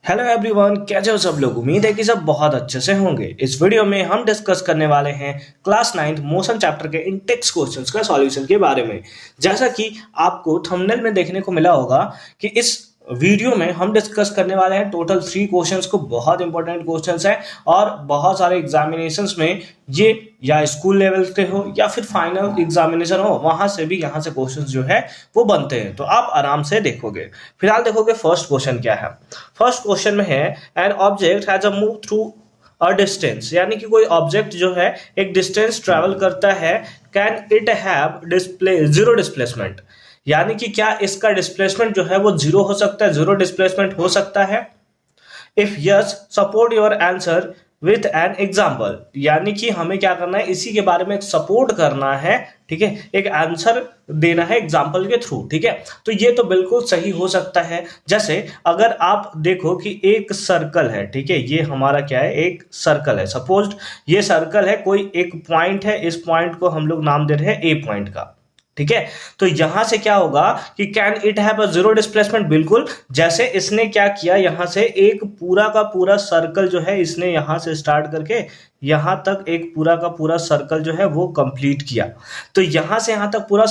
Hello everyone, कैसे हो सब लोग। उम्मीद है कि सब बहुत अच्छे से होंगे। इस वीडियो में हम डिस्कस करने वाले हैं क्लास 9 मोशन चैप्टर के इन टेक्स्ट क्वेश्चंस का सॉल्यूशन के बारे में। जैसा कि आपको थंबनेल में देखने को मिला होगा कि इस वीडियो में हम डिस्कस करने वाले हैं टोटल 3 क्वेश्चंस को। बहुत इंपॉर्टेंट क्वेश्चंस हैं और बहुत सारे एग्जामिनेशंस में ये या स्कूल लेवल के हो या फिर फाइनल एग्जामिनेशन हो, वहां से भी यहाँ से क्वेश्चंस जो है वो बनते हैं, तो आप आराम से देखोगे। फिलहाल देखोगे फर्स्ट क्वेश्चन क्या है। फर्स्ट क्वेश्चन में है N object has a move through a distance, यानी कि कोई ऑब्जेक्ट जो है एक डिस्टेंस ट्रेवल करता है, can it have display zero displacement, यानी कि क्या इसका डिस्प्लेसमेंट जो है वो जीरो हो सकता है, जीरो डिस्प्लेसमेंट हो सकता है। If yes support your answer with an example, यानी कि हमें क्या करना है, इसी के बारे में एक सपोर्ट करना है, ठीक है, एक आंसर देना है एग्जाम्पल के थ्रू। ठीक है, तो ये तो बिल्कुल सही हो सकता है। जैसे अगर आप देखो कि एक सर्कल है, ठीक है, ये हमारा क्या है, एक सर्कल है। सपोज ये सर्कल है, कोई एक पॉइंट है, इस पॉइंट को हम लोग नाम दे रहे हैं ए पॉइंट का। ठीक है, तो यहां से क्या होगा कि can it have a zero displacement, बिल्कुल। जैसे इसने क्या किया, यहां से एक पूरा का पूरा सर्कल जो है इसने यहां से स्टार्ट करके यहां तक एक पूरा का पूरा सर्कल जो है वो कंप्लीट किया। तो यहां से यहां तक पूरा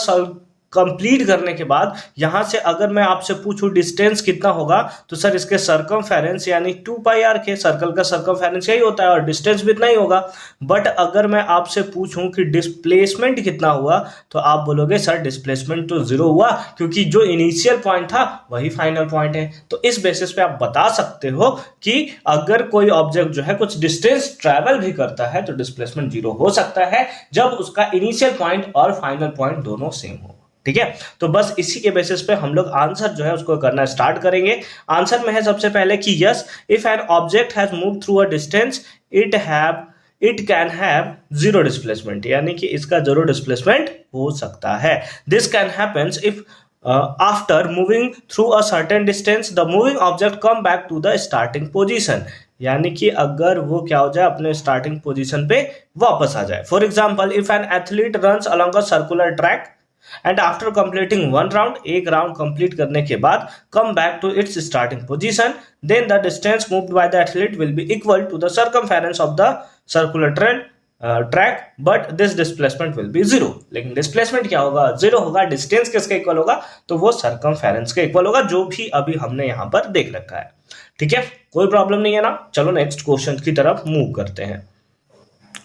कंप्लीट करने के बाद यहां से अगर मैं आपसे पूछूं डिस्टेंस कितना होगा, तो सर इसके सरकमफेरेंस यानी 2 पाई आर के, सर्कल का सरकमफेरेंस यही होता है और डिस्टेंस भी इतना ही होगा। बट अगर मैं आपसे पूछूं कि डिस्प्लेसमेंट कितना हुआ, तो आप बोलोगे सर डिस्प्लेसमेंट तो जीरो हुआ, क्योंकि जो इनिशियल पॉइंट था वही फाइनल पॉइंट है। तो इस बेसिस पे आप बता सकते हो कि अगर कोई ऑब्जेक्ट जो है कुछ डिस्टेंस ट्रेवल भी करता है तो डिस्प्लेसमेंट जीरो हो सकता है, जब उसका इनिशियल पॉइंट और फाइनल पॉइंट दोनों सेम हो। ठीक है, तो बस इसी के बेसिस पे हम लोग आंसर जो है उसको करना स्टार्ट करेंगे। आंसर में है सबसे पहले कि yes, if an object has move through a distance it can have zero displacement, यानी कि इसका जीरो डिस्प्लेसमेंट हो सकता है। This can happens if after moving through a certain distance the moving object come back to the starting position, यानी कि अगर वो क्या हो जाए, अपने स्टार्टिंग पोजीशन पे वापस आ जाए। For example, if an athlete runs along a circular track and after completing one round, एक राउंड कंप्लीट करने के बाद come back to its starting position, then the distance moved by the athlete will be equal to the circumference of the circular track, but this displacement will be zero. लेकिन displacement क्या होगा, zero होगा। Distance किसके equal होगा, तो वो circumference के equal होगा, जो भी अभी हमने यहां पर देख रखा है। ठीक है, कोई प्रॉब्लम नहीं है ना। चलो नेक्स्ट क्वेश्चन की तरफ मूव करते हैं।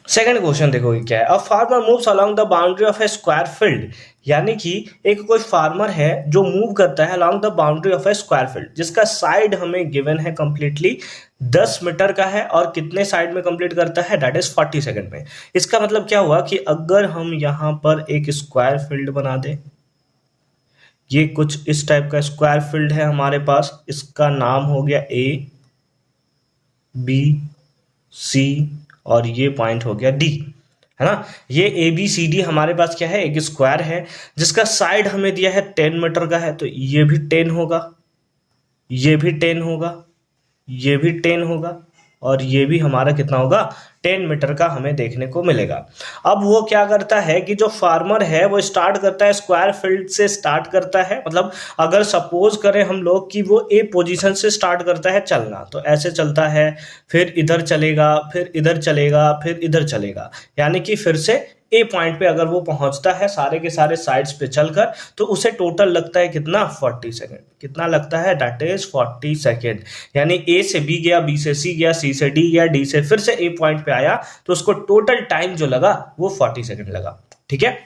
सेकंड क्वेश्चन देखो क्या है। A farmer moves along the boundary of A square field, यानी कि एक कोई फार्मर है जो मूव करता है along the boundary of A square field, जिसका साइड हमें गिवन है कंप्लीटली 10 मीटर का है और कितने साइड में कंप्लीट करता है, दैट इज 40 सेकंड में। इसका मतलब क्या हुआ कि अगर हम यहां पर एक स्क्वायर फील्ड बना दे, ये कुछ इस टाइप का स्क्वायर फील्ड है हमारे पास, इसका नाम हो गया ए बी सी और ये पॉइंट हो गया डी, है ना। ये ए बी सी डी हमारे पास क्या है, एक स्क्वायर है जिसका साइड हमें दिया है 10 मीटर का है, तो ये भी 10 होगा, ये भी 10 होगा, ये भी 10 होगा और ये भी हमारा कितना होगा, 10 मीटर का हमें देखने को मिलेगा। अब वो क्या करता है कि जो फार्मर है वो स्टार्ट करता है स्क्वायर फील्ड से, स्टार्ट करता है, मतलब अगर सपोज करें हम लोग कि वो ए पोजीशन से स्टार्ट करता है चलना, तो ऐसे चलता है, फिर इधर चलेगा, फिर इधर चलेगा, फिर इधर चलेगा, यानी कि फिर से ए पॉइंट पे अगर वो पहुंचता है सारे के सारे साइड्स पे चलकर, तो उसे टोटल लगता है कितना, 40 सेकेंड। कितना लगता है, दैट इज 40 सेकेंड। यानी ए से बी गया, बी से सी गया, सी से डी गया, डी से फिर से ए पॉइंट पे आया, तो उसको टोटल टाइम जो लगा वो 40 सेकेंड लगा। ठीक है,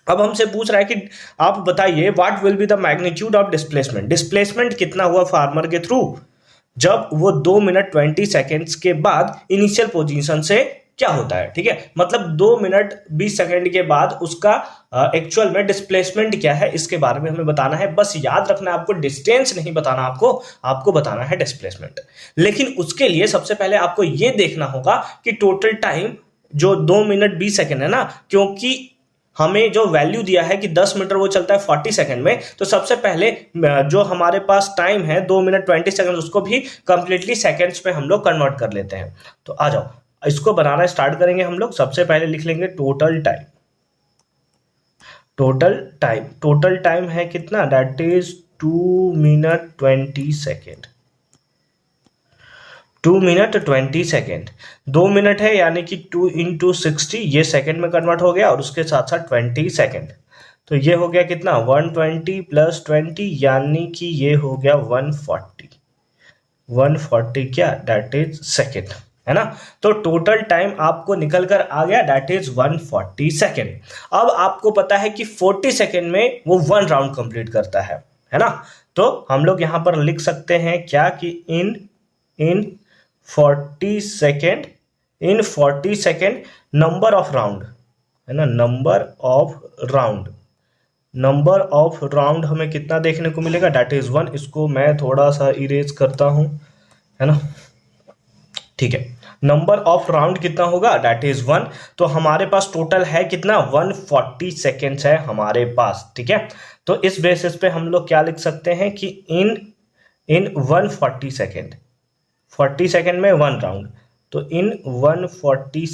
अब हमसे पूछ रहा है कि आप बताइए what will be the magnitude of displacement, displacement कितना हुआ फार्मर के थ्रू जब वो 2 मिनट 20 सेकेंड्स के बाद इनिशियल पोजीशन से क्या होता है। ठीक है, मतलब 2 मिनट 20 सेकेंड के बाद उसका एक्चुअल में डिस्प्लेसमेंट क्या है, इसके बारे में हमें बताना है। बस याद रखना है आपको, डिस्टेंस नहीं बताना, आपको बताना है डिस्प्लेसमेंट। लेकिन उसके लिए सबसे पहले आपको यह देखना होगा कि टोटल टाइम जो 2 मिनट 20 सेकेंड है ना, क्योंकि हमें जो वैल्यू दिया है कि 10 मीटर वो चलता है 40 सेकंड में, तो सबसे पहले जो हमारे पास टाइम है 2 मिनट 20 सेकंड, उसको भी कंप्लीटली सेकंड्स पे हम लोग कन्वर्ट कर लेते हैं। तो आ जाओ, इसको बनाना स्टार्ट करेंगे हम लोग। सबसे पहले लिख लेंगे टोटल टाइम। टोटल टाइम है कितना, that is 2 minute 20 second. 2 minute 20 second, 2 minute है यानी कि 2 इंटू 60, ये सेकेंड में कन्वर्ट हो गया और उसके साथ साथ 20 सेकेंड, तो ये हो गया कितना 120 प्लस 20 यानी कि ये हो गया 140, 140 क्या दैट इज सेकेंड, है ना। तो टोटल टाइम आपको निकल कर आ गया दैट इज 140 सेकेंड। अब आपको पता है कि 40 सेकेंड में वो 1 राउंड कंप्लीट करता है ना। तो हम लोग यहां पर लिख सकते हैं क्या कि इन 40 second, in 40 second number of round, है ना, नंबर ऑफ राउंड हमें कितना देखने को मिलेगा दैट इज 1। इसको मैं थोड़ा सा इरेज करता हूं, है ना, ठीक है। नंबर ऑफ राउंड कितना होगा दैट इज 1। तो हमारे पास टोटल है कितना 140 सेकेंड्स है हमारे पास, ठीक है। तो इस बेसिस पे हम लोग क्या लिख सकते हैं कि इन 140 सेकेंड, 40 सेकेंड में 1 राउंड, तो इन 140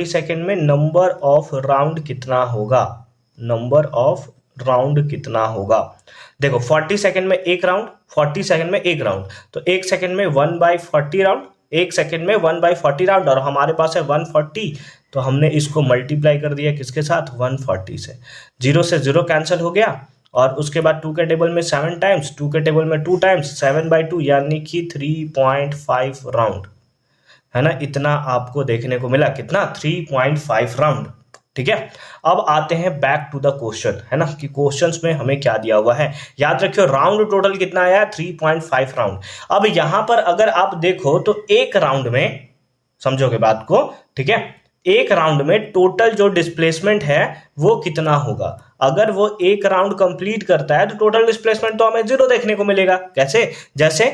सेकेंड में नंबर ऑफ राउंड कितना होगा, नंबर ऑफ राउंड कितना होगा। देखो 40 सेकेंड में 1 राउंड, 40 सेकेंड में 1 राउंड, तो 1 सेकेंड में 1/40 राउंड, 1 सेकेंड में 1/40 राउंड, और हमारे पास है 140, तो हमने इसको मल्टीप्लाई कर दिया किसके साथ 140 से, 0 से 0 कैंसिल हो गया, और उसके बाद 2 के टेबल में 7 टाइम्स, 2 के टेबल में 2 टाइम्स, 7/2 यानी कि 3.5 राउंड, है ना। इतना आपको देखने को मिला, कितना 3.5 राउंड, ठीक है। अब आते हैं बैक टू द क्वेश्चन, है ना, कि क्वेश्चंस में हमें क्या दिया हुआ है। याद रखियो राउंड टोटल कितना आया 3.5 राउंड। अब यहां पर अगर आप देखो तो एक राउंड में, समझोगे बात को, ठीक है, एक राउंड में टोटल जो डिस्प्लेसमेंट है वो कितना होगा। अगर वो एक राउंड कंप्लीट करता है तो टोटल डिस्प्लेसमेंट तो हमें 0 देखने को मिलेगा। कैसे, जैसे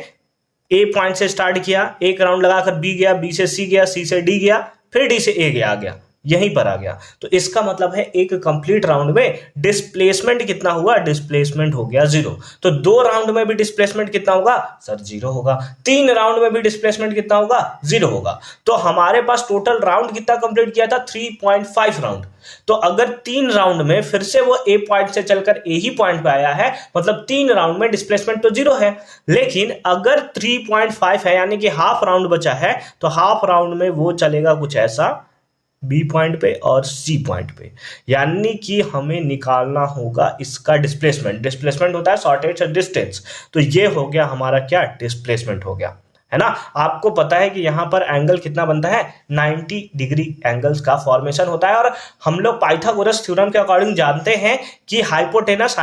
ए पॉइंट से स्टार्ट किया, एक राउंड लगाकर बी गया, बी से सी गया, सी से डी गया, फिर डी से ए गया, आ गया, यहीं पर आ गया। तो इसका मतलब है एक कंप्लीट राउंड में डिस्प्लेसमेंट कितना हुआ, डिस्प्लेसमेंट हो गया 0। तो 2 राउंड में भी डिस्प्लेसमेंट कितना होगा सर 0 होगा, 3 राउंड में भी डिस्प्लेसमेंट कितना होगा 0 होगा। तो हमारे पास टोटल राउंड कितना कंप्लीट किया था 3.5 राउंड। तो अगर 3 राउंड में फिर से वो ए पॉइंट से चलकर ए ही पॉइंट पे आया है, मतलब 3 राउंड में डिस्प्लेसमेंट तो 0 है। लेकिन अगर 3.5 है यानी कि हाफ राउंड बचा है, तो हाफ राउंड में वो चलेगा कुछ ऐसा बी पॉइंट पे और सी पॉइंट पे, यानी कि हमें निकालना होगा इसका डिस्प्लेसमेंट। डिस्प्लेसमेंट होता है शॉर्टेज डिस्टेंस, तो ये हो गया हमारा क्या डिस्प्लेसमेंट हो गया, है ना। आपको पता है कि यहां पर एंगल कितना बनता है 90 डिग्री एंगल्स का फॉर्मेशन होता है। और हम लोग पाइथागोरस थ्योरम के अकॉर्डिंग जानते हैं कि हाइपोटेनस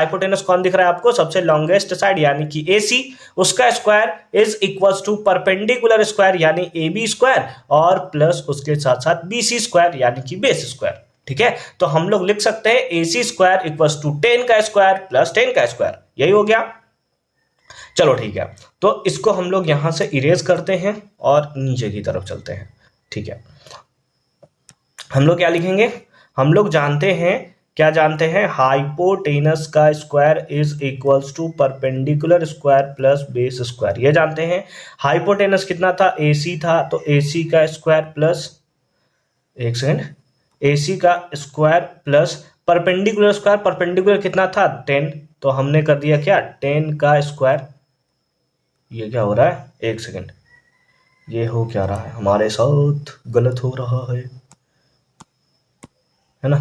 कौन दिख रहा है आपको, सबसे लॉन्गेस्ट साइड यानी कि AC, उसका square is equals to perpendicular square यानी AB स्क्वायर, और प्लस उसके साथ साथ BC स्क्वायर यानी कि बेस स्क्वायर, ठीक है। तो हम लोग लिख सकते हैं AC स्क्वायर इक्वल्स टू 10 का स्क्वायर प्लस 10 का स्क्वायर, यही हो गया। चलो ठीक है, तो इसको हम लोग यहां से इरेज करते हैं और नीचे की तरफ चलते हैं, ठीक है। हम लोग क्या लिखेंगे, हम लोग जानते हैं, क्या जानते हैं, हाइपोटेनस का square is equals to perpendicular square plus base square, ये जानते हैं। हाइपोटेनस कितना था AC था, तो AC का स्क्वायर प्लस, एक सेकेंड, AC का square plus perpendicular square, perpendicular कितना था 10, तो हमने कर दिया क्या 10 का स्क्वायर। ये क्या हो रहा है, एक सेकेंड, ये हो क्या रहा है हमारे साथ, गलत हो रहा है ना।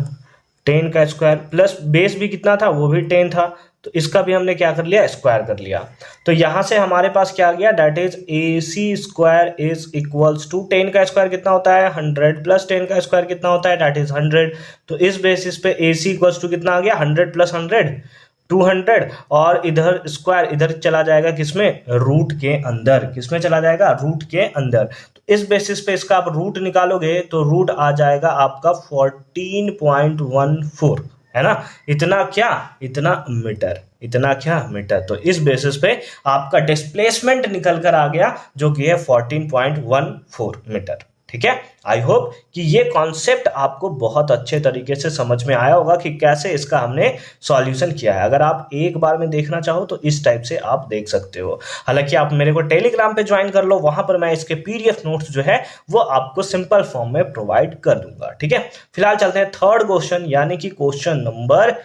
10 का स्क्वायर प्लस बेस भी कितना था, वो भी 10 था, तो इसका भी हमने क्या कर लिया स्क्वायर कर लिया। तो यहां से हमारे पास क्या आ गया that is AC square is equals to 10 का स्क्वायर कितना होता है 100 प्लस 10 का स्क्वायर कितना होता है दैट इज 100। तो इस बेसिस पे AC इक्वल्स टू कितना आ गया 100 प्लस 100 200, और इधर स्क्वायर इधर चला जाएगा किसमें, रूट के अंदर, किसमें चला जाएगा रूट के अंदर। तो इस बेसिस पे इसका आप रूट निकालोगे तो रूट आ जाएगा आपका 14.14, है ना। इतना क्या, इतना मीटर, इतना क्या मीटर। तो इस बेसिस पे आपका डिस्प्लेसमेंट निकल कर आ गया जो कि है 14.14 मीटर, ठीक है। आई होप कि ये कॉन्सेप्ट आपको बहुत अच्छे तरीके से समझ में आया होगा कि कैसे इसका हमने सॉल्यूशन किया है। अगर आप एक बार में देखना चाहो तो इस टाइप से आप देख सकते हो। हालांकि आप मेरे को टेलीग्राम पे ज्वाइन कर लो, वहां पर मैं इसके PDF नोट्स जो है वो आपको सिंपल फॉर्म में प्रोवाइड कर दूंगा, ठीक है। फिलहाल चलते हैं थर्ड क्वेश्चन, यानी कि क्वेश्चन नंबर,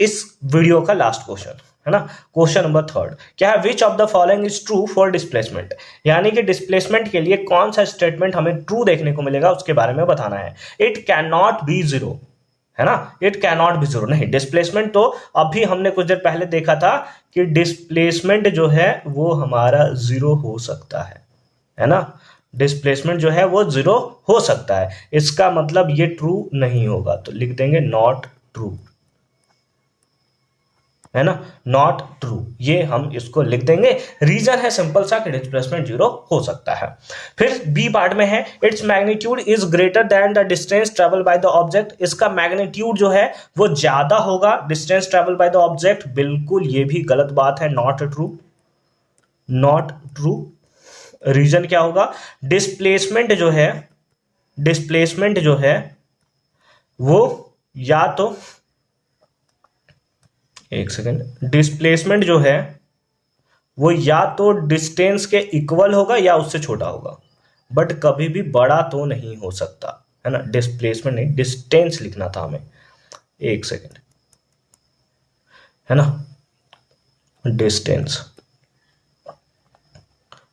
इस वीडियो का लास्ट क्वेश्चन। है ना। क्वेश्चन नंबर 3 क्या है, which of the following is true for displacement, यानी कि डिस्प्लेसमेंट के लिए कौन सा स्टेटमेंट हमें ट्रू देखने को मिलेगा उसके बारे में बताना है। It can not be zero, है ना, it can not be zero, नहीं डिस्प्लेसमेंट तो अभी हमने कुछ देर पहले देखा था कि डिस्प्लेसमेंट जो है वो हमारा जीरो हो सकता है ना, डिस्प्लेसमेंट जो है वो जीरो हो सकता है, इसका मतलब ये ट्रू नहीं होगा, तो लिख देंगे नॉट ट्रू, है ना, नॉट ट्रू, ये हम इसको लिख देंगे। रीजन है सिंपल सा कि डिस्प्लेसमेंट जीरो हो सकता है। फिर बी पार्ट में है, its magnitude is greater than the distance travel by the object, इसका मैग्नीट्यूड जो है वो ज्यादा होगा distance travel by the object, बिल्कुल ये भी गलत बात है, not true, not true. Reason क्या होगा, डिस्प्लेसमेंट जो है वो या तो, एक सेकेंड, डिस्प्लेसमेंट जो है वो या तो डिस्टेंस के इक्वल होगा या उससे छोटा होगा, बट कभी भी बड़ा तो नहीं हो सकता, है ना, डिस्प्लेसमेंट नहीं डिस्टेंस लिखना था हमें, एक सेकेंड, है ना, डिस्टेंस,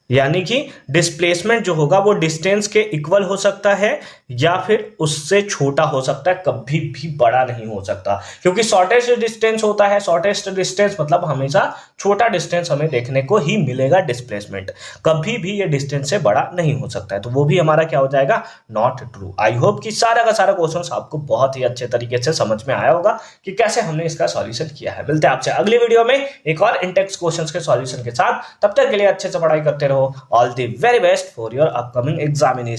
यानी कि डिस्प्लेसमेंट जो होगा वो डिस्टेंस के इक्वल हो सकता है या फिर उससे छोटा हो सकता है, कभी भी बड़ा नहीं हो सकता, क्योंकि शॉर्टेस्ट डिस्टेंस होता है, शॉर्टेस्ट डिस्टेंस मतलब हमेशा छोटा डिस्टेंस हमें देखने को ही मिलेगा डिस्प्लेसमेंट, कभी भी ये डिस्टेंस से बड़ा नहीं हो सकता है, तो वो भी हमारा क्या हो जाएगा, नॉट ट्रू। आई होप कि सारा का सारा क्वेश्चन आपको बहुत ही अच्छे तरीके से समझ में आया होगा कि कैसे हमने इसका सॉल्यूशन किया है। मिलते हैं आपसे अगली वीडियो में एक और इंटेक्स क्वेश्चंस के सॉल्यूशन के साथ, तब तक के लिए अच्छे से पढ़ाई करते रहो। All the very best for your upcoming examination.